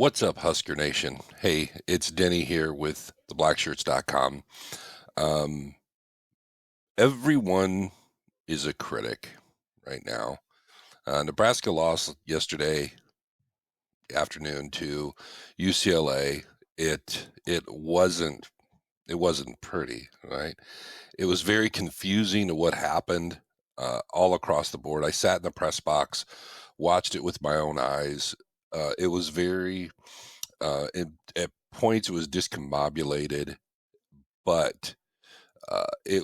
What's up, Husker Nation? Hey, it's Denny here with theblackshirts.com. Um, Everyone is a critic right now. Nebraska lost yesterday afternoon to UCLA. It wasn't pretty, right? It was very confusing to what happened all across the board. I sat in the press box, watched it with my own eyes. It was very at points it was discombobulated, but it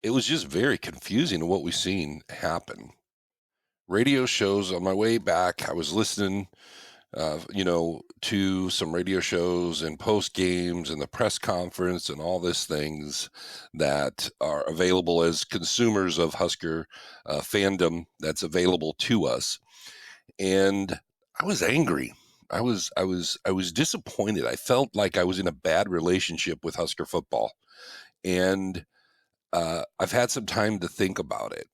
was just very confusing to what we've seen happen. Radio shows on my way back, I was listening, to some radio shows and post games and the press conference and all these things that are available as consumers of Husker fandom that's available to us. And I was angry. I was disappointed. I felt like I was in a bad relationship with Husker football, and I've had some time to think about it.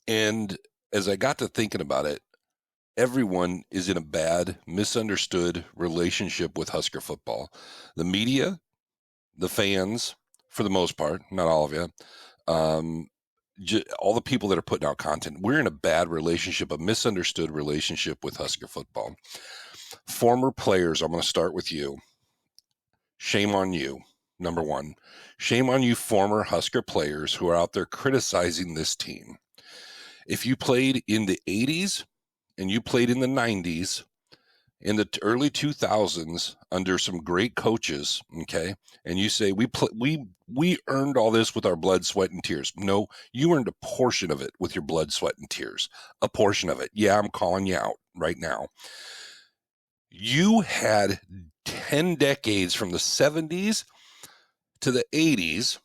And as I got to thinking about it, everyone is in a bad, misunderstood relationship with Husker football. The media, the fans, for the most part, not all of you, all the people that are putting out content, we're in a bad relationship, a misunderstood relationship with Husker football. Former players, I'm going to start with you. Shame on you, number one. Shame on you, former Husker players who are out there criticizing this team. If you played in the 80s and you played in the 90s, in the early 2000s under some great coaches, okay, and you say we earned all this with our blood, sweat, and tears. No, you earned a portion of it with your blood, sweat, and tears. A portion of it. Yeah, I'm calling you out right now. You had 10 decades from the 70s to the 80s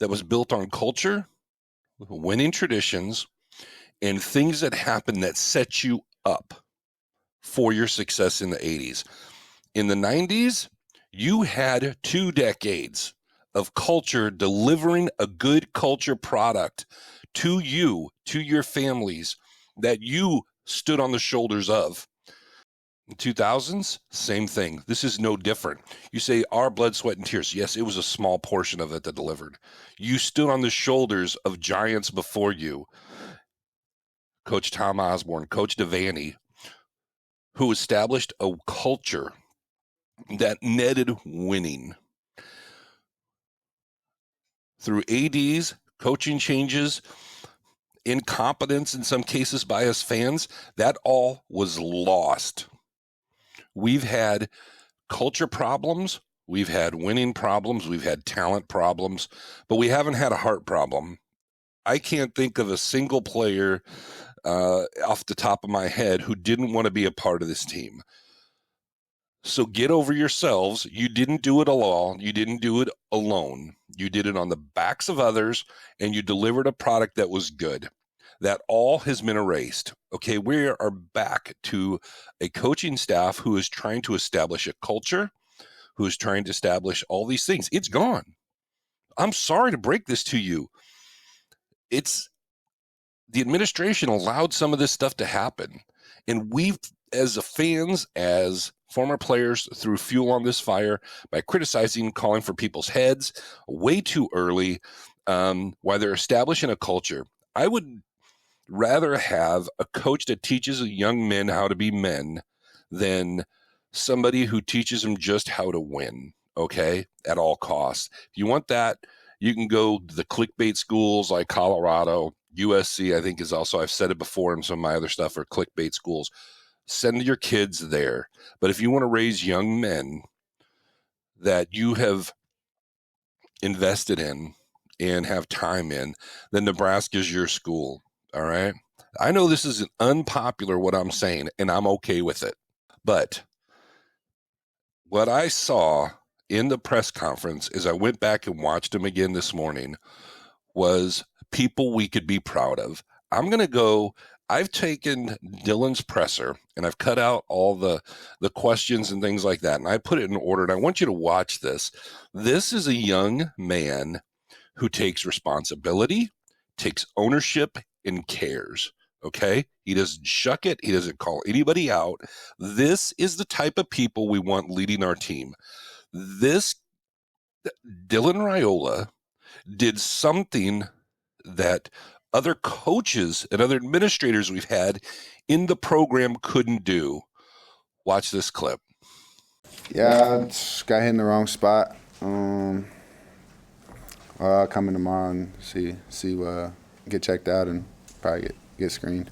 that was built on culture, winning traditions, and things that happened that set you up for your success in the 80s. In the 90s, you had 2 decades of culture delivering a good culture product to you, to your families, that you stood on the shoulders of. In 2000s, same thing. This is no different. You say our blood, sweat, and tears. Yes, it was a small portion of it that delivered. You stood on the shoulders of giants before you. Coach Tom Osborne, Coach Devaney, who established a culture that netted winning. Through ADs, coaching changes, incompetence in some cases by us fans, that all was lost. We've had culture problems, we've had winning problems, we've had talent problems, but we haven't had a heart problem. I can't think of a single player off the top of my head who didn't want to be a part of this team. So get over yourselves. You didn't do it alone. You didn't do it alone. You did it on the backs of others, and you delivered a product that was good. That all has been erased. Okay, we are back to a coaching staff who is trying to establish a culture, who is trying to establish all these things. It's gone. I'm sorry to break this to you. It's the administration allowed some of this stuff to happen. And we've, as fans, as former players, threw fuel on this fire by criticizing, calling for people's heads way too early while they're establishing a culture. I would rather have a coach that teaches young men how to be men than somebody who teaches them just how to win, okay, at all costs. If you want that, you can go to the clickbait schools like Colorado. USC, I think, is also, I've said it before, and some of my other stuff are clickbait schools. Send your kids there. But if you want to raise young men that you have invested in and have time in, then Nebraska is your school. All right. I know this is unpopular what I'm saying, and I'm okay with it. But what I saw in the press conference, as I went back and watched them again this morning, was people we could be proud of. I've taken Dylan's presser and I've cut out all the questions and things like that, and I put it in order, and I want you to watch this. This is a young man who takes responsibility, takes ownership, and cares. Okay. He doesn't shuck it. He doesn't call anybody out. This is the type of people we want leading our team. This Dylan Reuland did something that other coaches and other administrators we've had in the program couldn't do. Watch this clip. Yeah, I just got hit in the wrong spot. I'll come in tomorrow and see get checked out and probably get screened.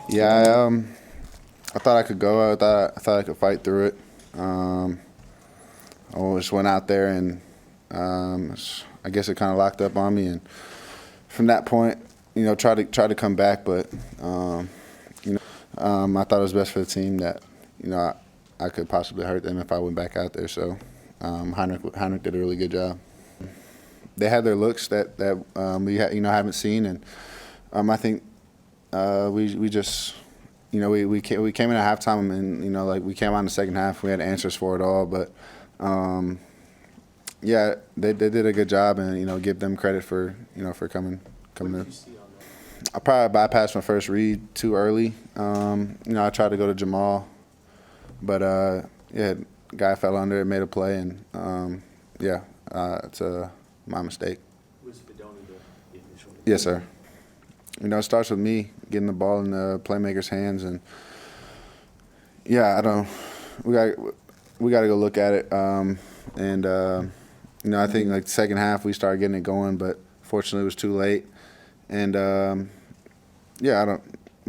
Yeah, I thought I could go. I thought I could fight through it. I just went out there and I guess it kind of locked up on me, and from that point, tried to come back, but I thought it was best for the team that I could possibly hurt them if I went back out there. So Heinrich did a really good job. They had their looks that we haven't seen, and I think we just we came in at halftime, and we came out in the second half. We had answers for it all, but yeah, they did a good job, and give them credit for for coming in. I probably bypassed my first read too early. I tried to go to Jamal, but yeah, guy fell under it, made a play, and it's my mistake. Was Fedoni the initial? Yes, sir. It starts with me getting the ball in the playmaker's hands, and yeah, we got to go look at it, and I think like the second half we started getting it going, but fortunately it was too late, and we'll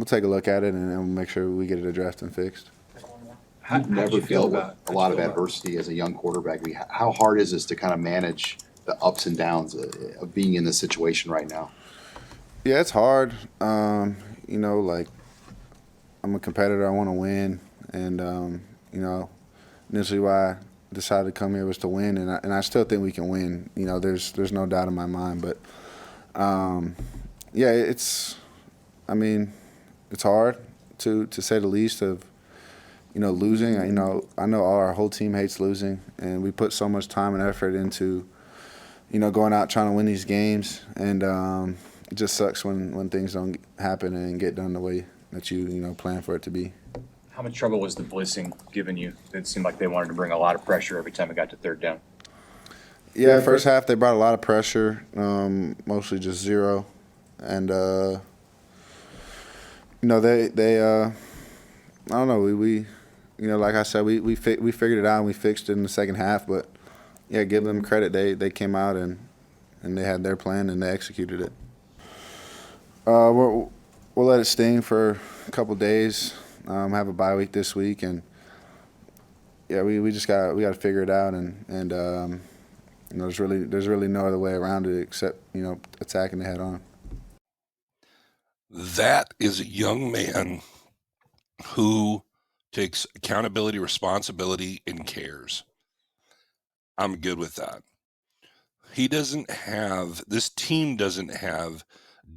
take a look at it and we'll make sure we get it addressed and fixed. You never feel a lot of adversity as a young quarterback. How hard is this to kind of manage the ups and downs of being in this situation right now? Yeah, it's hard. Like I'm a competitor. I want to win, and initially why I decided to come here was to win, and I still think we can win. There's no doubt in my mind, but yeah, it's hard to say the least of losing. I know our whole team hates losing, and we put so much time and effort into going out trying to win these games, and it just sucks when things don't happen and get done the way that you plan for it to be. How much trouble was the blitzing giving you? It seemed like they wanted to bring a lot of pressure every time it got to third down. Yeah, first half they brought a lot of pressure, mostly just zero, and they I don't know, we like I said, we figured it out and we fixed it in the second half, but yeah, give them credit. They came out and they had their plan and they executed it. We'll let it sting for a couple days. Have a bye week this week, and yeah, we got to figure it out, and there's really no other way around it except attacking it head on. That is a young man who takes accountability, responsibility, and cares. I'm good with that. This team doesn't have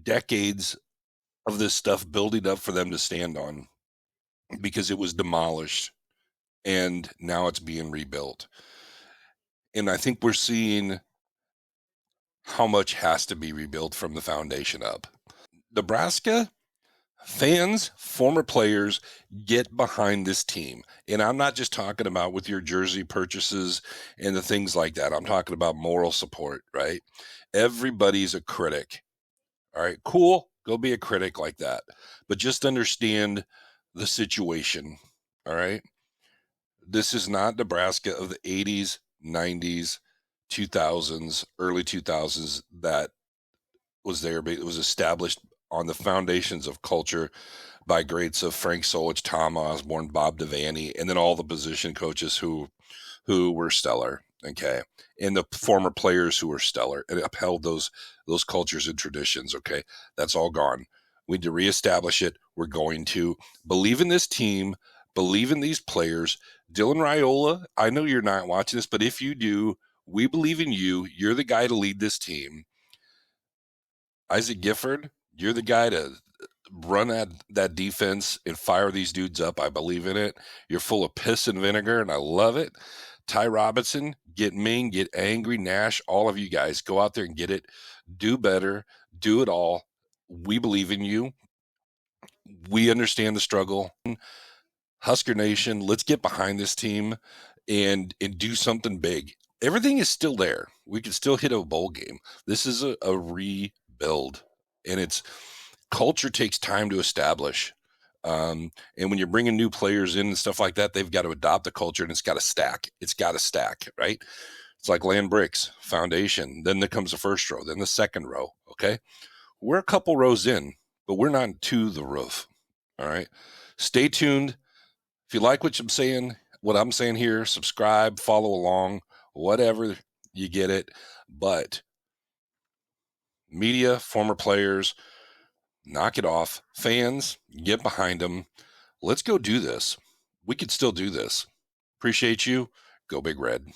decades of this stuff building up for them to stand on, because it was demolished and now it's being rebuilt. And I think we're seeing how much has to be rebuilt from the foundation up. Nebraska fans, former players, get behind this team. And I'm not just talking about with your jersey purchases and the things like that. I'm talking about moral support, right? Everybody's a critic. All right, cool. Go be a critic like that. But just understand the situation. All right. This is not Nebraska of the 80s, 90s, 2000s, early 2000s that was there, but it was established on the foundations of culture by greats of Frank Solich, Tom Osborne, Bob Devaney, and then all the position coaches who were stellar. Okay. And the former players who were stellar and upheld those cultures and traditions. Okay. That's all gone. We need to reestablish it. We're going to believe in this team, believe in these players. Dylan Reuland, I know you're not watching this, but if you do, we believe in you. You're the guy to lead this team. Isaac Gifford, you're the guy to run that defense and fire these dudes up. I believe in it. You're full of piss and vinegar, and I love it. Ty Robinson, get mean, get angry. Nash, all of you guys, go out there and get it. Do better. Do it all. We believe in you. We understand the struggle. Husker Nation, let's get behind this team and do something big. Everything is still there. We can still hit a bowl game. This is a rebuild, and it's culture takes time to establish. And when you're bringing new players in and stuff like that, they've got to adopt the culture, and it's got to stack. It's got to stack, right? It's like laying bricks, foundation. Then there comes the first row, then the second row. Okay, we're a couple rows in, but we're not to the roof. All right, stay tuned. If you like what I'm saying here, subscribe, follow along, whatever, you get it. But media, former players, knock it off. Fans, get behind them. Let's go do this. We could still do this. Appreciate you. Go Big Red.